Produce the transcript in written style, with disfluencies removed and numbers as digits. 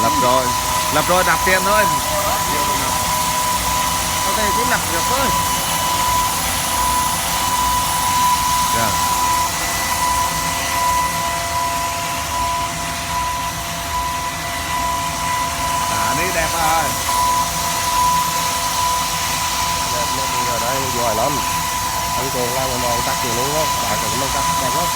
lập rồi nạp tiền thôi. Ok cứ lập được thôi. Dạ. Đá đi đẹp rồi. Đẹp nó đi ở đây giỏi lắm. Anh còn làm cái món cắt kiểu luôn á, đá cũng nó cắt đẹp lắm.